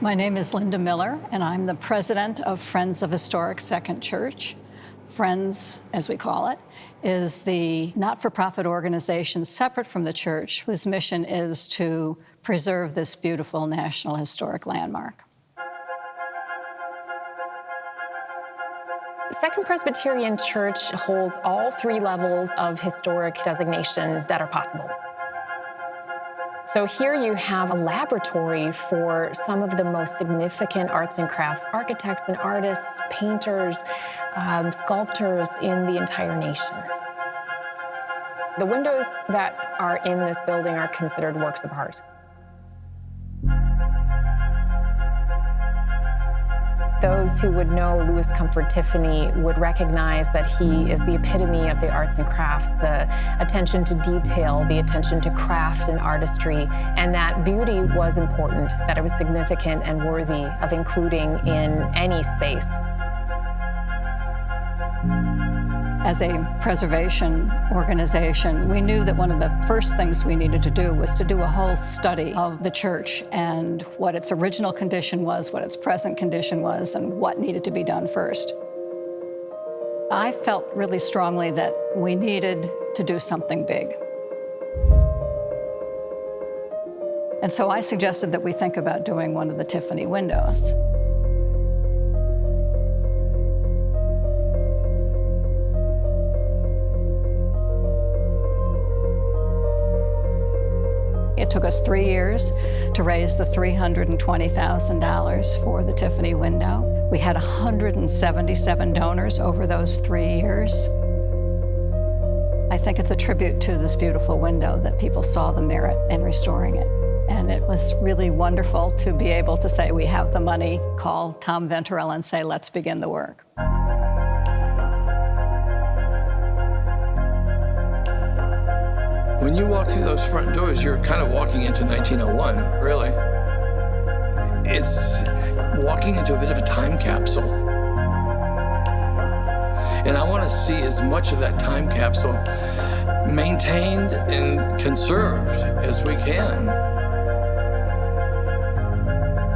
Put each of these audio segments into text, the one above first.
My name is Linda Miller, and I'm the president of Friends of Historic Second Church. Friends, as we call it, is the not-for-profit organization separate from the church whose mission is to preserve this beautiful National Historic Landmark. Second Presbyterian Church holds all three levels of historic designation that are possible. So here you have a laboratory for some of the most significant arts and crafts, architects and artists, painters, sculptors in the entire nation. The windows that are in this building are considered works of art. Those who would know Louis Comfort Tiffany would recognize that he is the epitome of the arts and crafts, the attention to detail, the attention to craft and artistry, and that beauty was important, that it was significant and worthy of including in any space. As a preservation organization, we knew that one of the first things we needed to do was to do a whole study of the church and what its original condition was, what its present condition was, and what needed to be done first. I felt really strongly that we needed to do something big. And so I suggested that we think about doing one of the Tiffany windows. It took us 3 years to raise the $320,000 for the Tiffany window. We had 177 donors over those 3 years. I think it's a tribute to this beautiful window that people saw the merit in restoring it. And it was really wonderful to be able to say, we have the money, call Tom Venturella and say, let's begin the work. When you walk through those front doors, you're kind of walking into 1901, really. It's walking into a bit of a time capsule. And I want to see as much of that time capsule maintained and conserved as we can.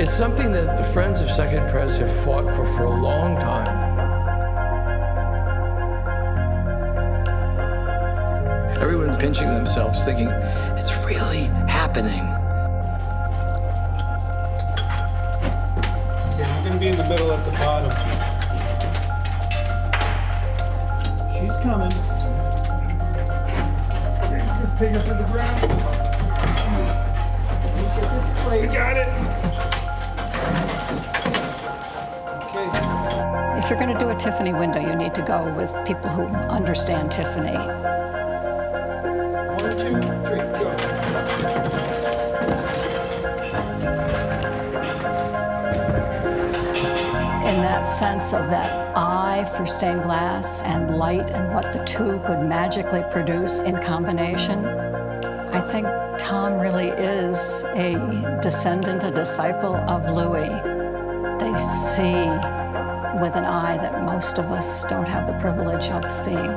It's something that the Friends of Second Pres have fought for a long time. Everyone's pinching themselves, thinking, it's really happening. Yeah, I'm gonna be in the middle at the bottom. She's coming. Just take her to the ground. Get this plate. Got it. Okay. If you're going to do a Tiffany window, you need to go with people who understand Tiffany. 1, 2, 3, go. In that sense of that eye for stained glass and light and what the two could magically produce in combination, I think Tom really is a descendant, a disciple of Louis. They see with an eye that most of us don't have the privilege of seeing.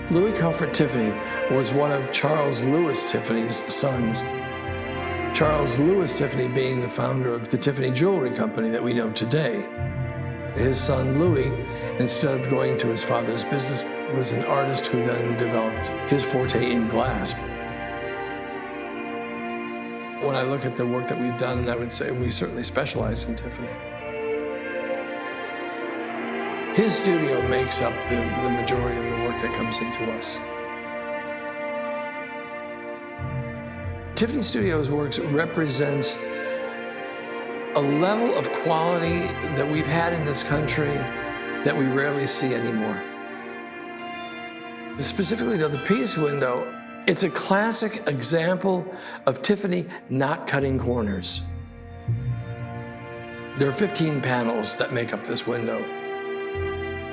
Louis Comfort Tiffany was one of Charles Louis Tiffany's sons. Charles Louis Tiffany being the founder of the Tiffany Jewelry Company that we know today. His son Louis instead of going to his father's business, was an artist who then developed his forte in glass. When I look at the work that we've done, I would say we certainly specialize in Tiffany. His studio makes up the majority of the work that comes into us. Tiffany Studios Works represents a level of quality that we've had in this country that we rarely see anymore. Specifically to the Peace window, it's a classic example of Tiffany not cutting corners. There are 15 panels that make up this window.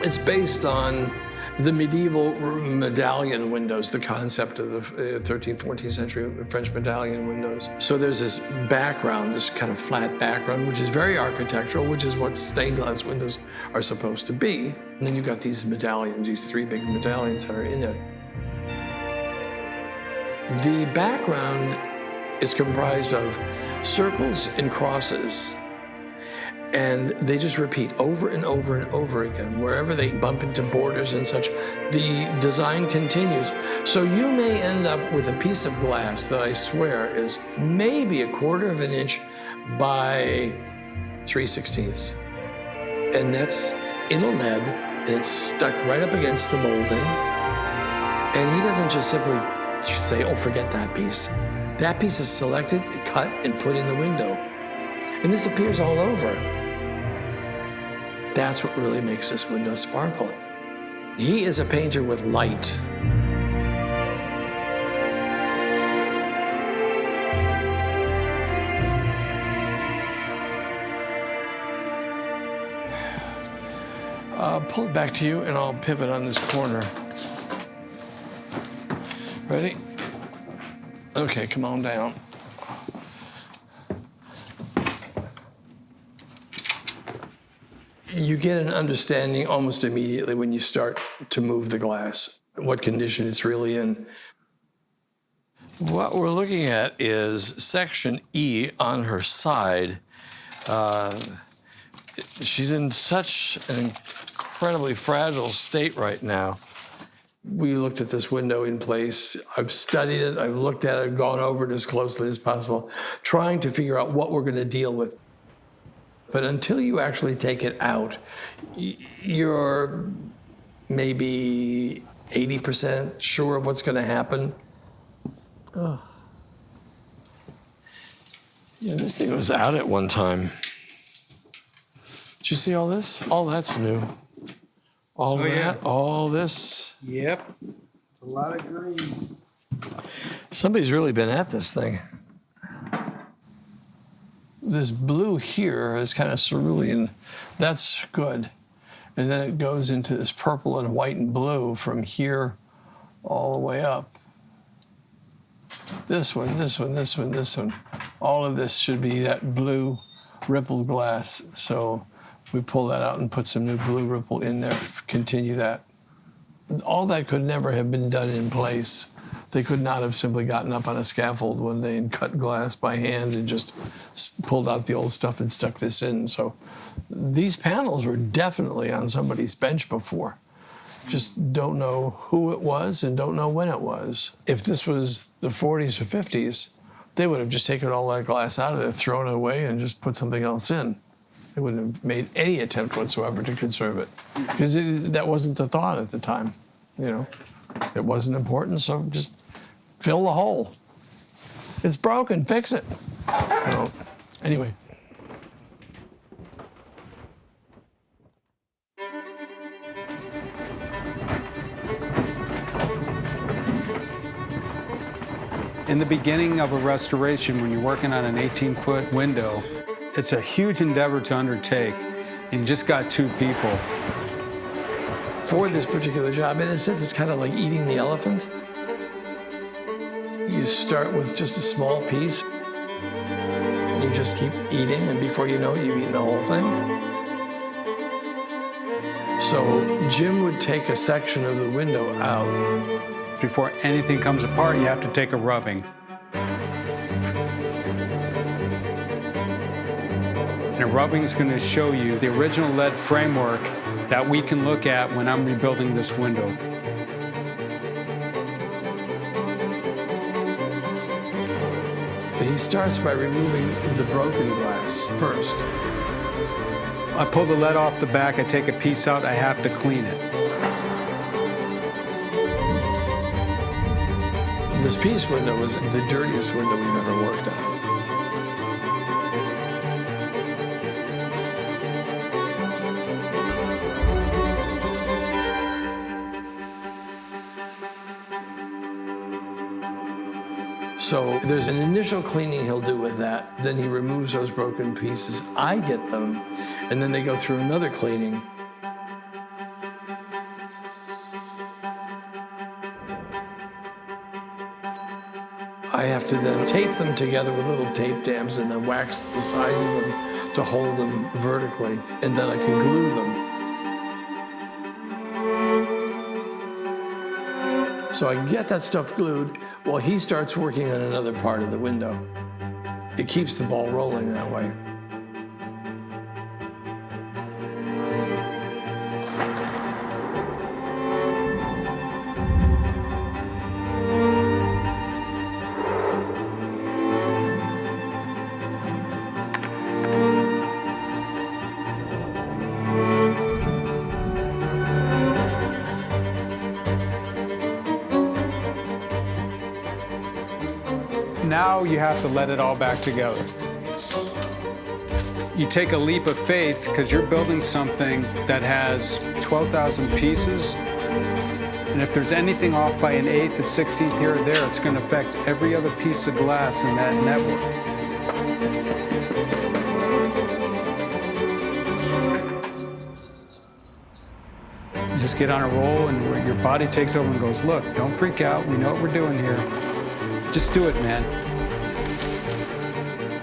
It's based on the medieval medallion windows, the concept of the 13th, 14th century French medallion windows. So there's this background, this kind of flat background, which is very architectural, which is what stained glass windows are supposed to be. And then you've got these medallions, these 3 big medallions that are in there. The background is comprised of circles and crosses. And they just repeat over and over and over again. Wherever they bump into borders and such, the design continues. So you may end up with a piece of glass that I swear is maybe 1/4 of an inch by 3/16. And that's in a lead, and it's stuck right up against the molding. And he doesn't just simply say, oh, forget that piece. That piece is selected, cut, and put in the window. And this appears all over. That's what really makes this window sparkle. He is a painter with light. Pull it back to you and I'll pivot on this corner. Ready? Okay, come on down. You get an understanding almost immediately when you start to move the glass, what condition it's really in. What we're looking at is section E on her side. She's in such an incredibly fragile state right now. We looked at this window in place. I've studied it, I've looked at it, gone over it as closely as possible, trying to figure out what we're going to deal with. But until you actually take it out, you're maybe 80% sure of what's going to happen. Oh. Yeah, this thing was out at one time. Did you see all this? All that's new. All that, yeah. all this. Yep. It's a lot of green. Somebody's really been at this thing. This blue here is kind of cerulean. That's good. And then it goes into this purple and white and blue from here all the way up. This one, this one, this one, this one. All of this should be that blue rippled glass. So we pull that out and put some new blue ripple in there, continue that. All that could never have been done in place. They could not have simply gotten up on a scaffold one day and cut glass by hand and just pulled out the old stuff and stuck this in. So these panels were definitely on somebody's bench before. Just don't know who it was and don't know when it was. If this was the 40s or 50s, they would have just taken all that glass out of there, thrown it away, and just put something else in. They wouldn't have made any attempt whatsoever to conserve it, because that wasn't the thought at the time. You know, it wasn't important, so just fill the hole. It's broken, fix it. So, anyway. In the beginning of a restoration, when you're working on an 18-foot window, it's a huge endeavor to undertake, and you just got 2 people. For this particular job, in a sense, it's kind of like eating the elephant. You start with just a small piece. You just keep eating, and before you know it, you've eaten the whole thing. So Jim would take a section of the window out. Before anything comes apart, you have to take a rubbing. And a rubbing is going to show you the original lead framework that we can look at when I'm rebuilding this window. He starts by removing the broken glass first. I pull the lead off the back, I take a piece out, I have to clean it. This piece window was the dirtiest window we've ever worked on. So there's an initial cleaning he'll do with that. Then he removes those broken pieces. I get them, and then they go through another cleaning. I have to then tape them together with little tape dams and then wax the sides of them to hold them vertically, and then I can glue them. So I get that stuff glued while he starts working on another part of the window. It keeps the ball rolling that way. Now you have to let it all back together. You take a leap of faith because you're building something that has 12,000 pieces. And if there's anything off by an eighth, a 16th here or there, it's going to affect every other piece of glass in that network. You just get on a roll and your body takes over and goes, look, don't freak out. We know what we're doing here. Just do it, man.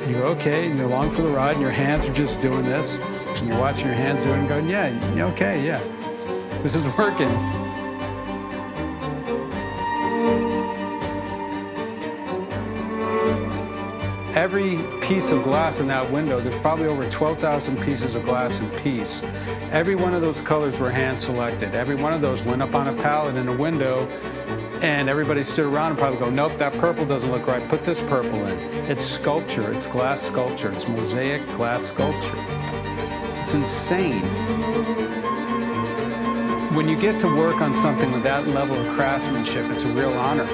You go, okay, and you're along for the ride, and your hands are just doing this. And you're watching your hands doing it and going, yeah, okay, yeah. This is working. Every piece of glass in that window, there's probably over 12,000 pieces of glass in piece. Every one of those colors were hand selected. Every one of those went up on a pallet in a window, and everybody stood around and probably go, nope, that purple doesn't look right, put this purple in. It's sculpture, it's glass sculpture, it's mosaic glass sculpture. It's insane. When you get to work on something with that level of craftsmanship, it's a real honor.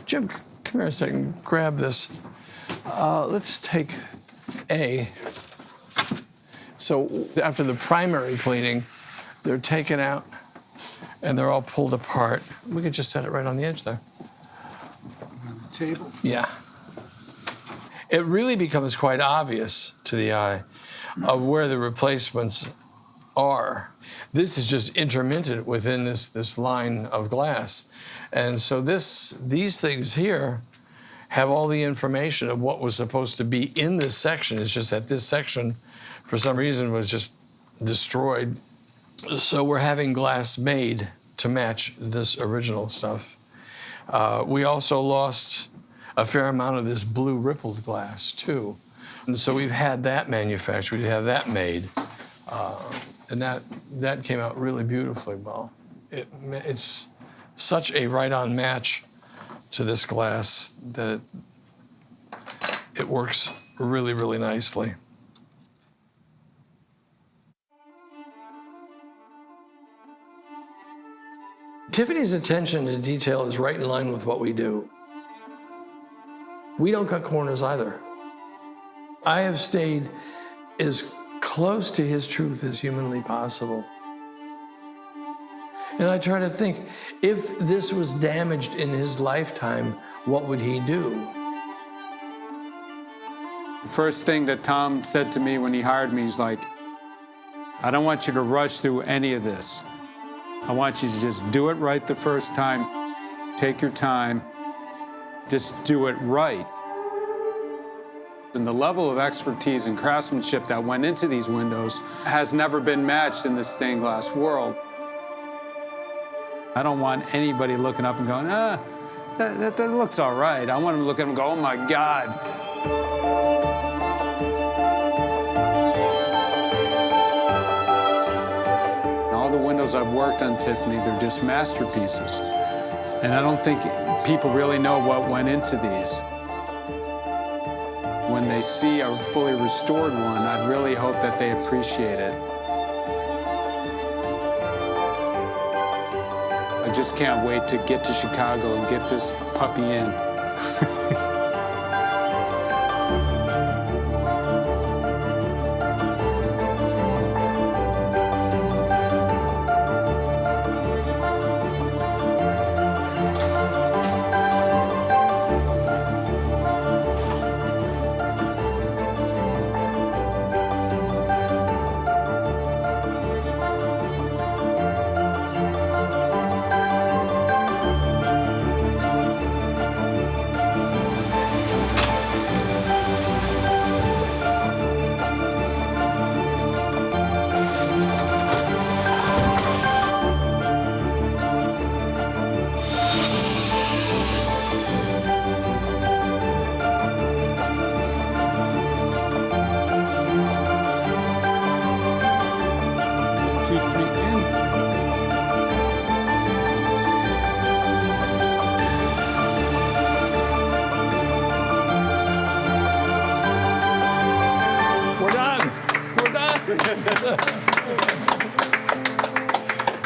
Jim, come here a second, grab this. Let's take A. So after the primary cleaning, they're taken out and they're all pulled apart. We could just set it right on the edge there. On the table? Yeah. It really becomes quite obvious to the eye of where the replacements are. This is just intermittent within this line of glass. And so these things here have all the information of what was supposed to be in this section. It's just that this section, for some reason, was just destroyed. So we're having glass made to match this original stuff. We also lost a fair amount of this blue rippled glass, too. And so we've had that manufactured, we have that made. And that came out really beautifully well. It's such a right-on match to this glass that it works really, really nicely. Tiffany's attention to detail is right in line with what we do. We don't cut corners either. I have stayed as close to his truth as humanly possible. And I try to think, if this was damaged in his lifetime, what would he do? The first thing that Tom said to me when he hired me, he's like, I don't want you to rush through any of this. I want you to just do it right the first time. Take your time. Just do it right. And the level of expertise and craftsmanship that went into these windows has never been matched in the stained glass world. I don't want anybody looking up and going, that looks all right. I want them to look at them and go, oh my God. All the windows I've worked on, Tiffany, they're just masterpieces. And I don't think people really know what went into these. When they see a fully restored one, I really hope that they appreciate it. I just can't wait to get to Chicago and get this puppy in.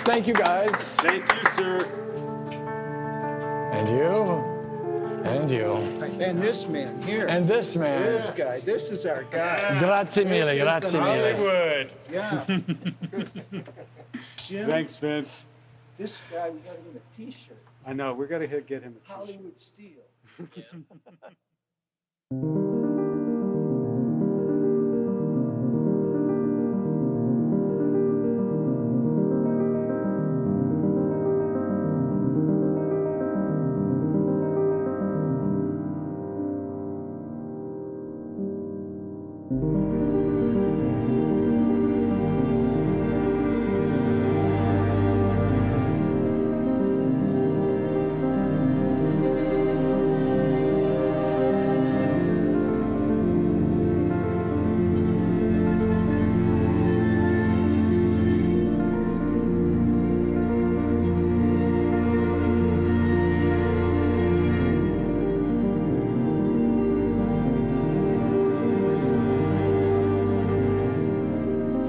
Thank you, guys. Thank you, sir. And you. And you. And this man here. And this man. This guy. This is our guy. Grazie mille, grazie mille. Hollywood. Yeah. Jim, Thanks, Vince. this guy, we got to get a T-shirt. I know, we're going to get him a t-shirt. Hollywood Steel.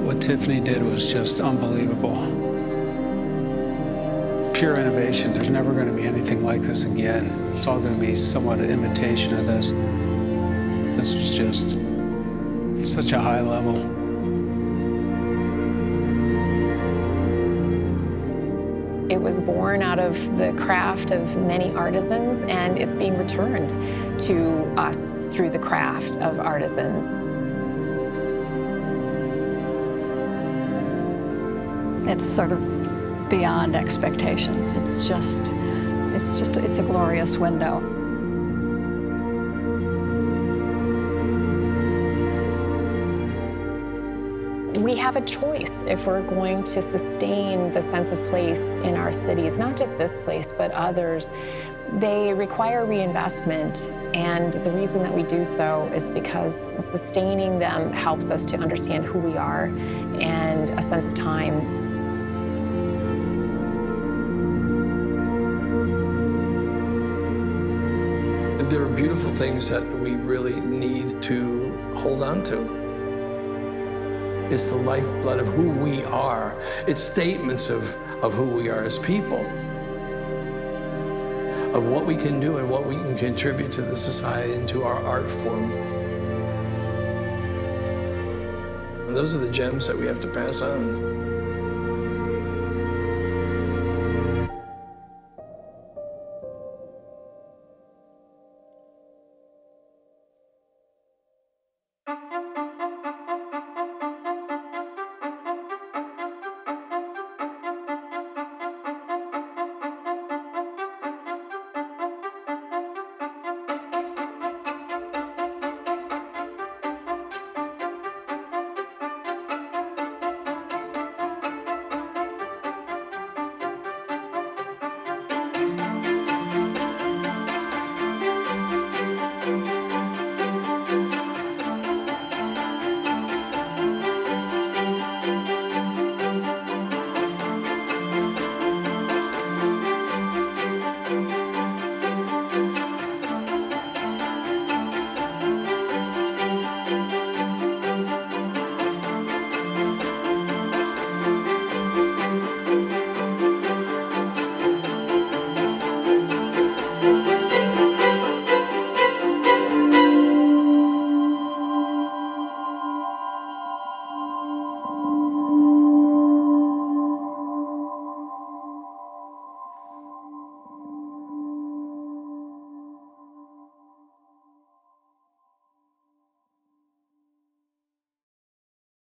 What Tiffany did was just unbelievable. Pure innovation. There's never going to be anything like this again. It's all going to be somewhat an imitation of this. This was just such a high level. It was born out of the craft of many artisans, and it's being returned to us through the craft of artisans. It's sort of beyond expectations. It's a glorious window. We have a choice if we're going to sustain the sense of place in our cities, not just this place, but others. They require reinvestment, and the reason that we do so is because sustaining them helps us to understand who we are and a sense of time. There are beautiful things that we really need to hold on to. It's the lifeblood of who we are. It's statements of who we are as people, of what we can do and what we can contribute to the society and to our art form. And those are the gems that we have to pass on.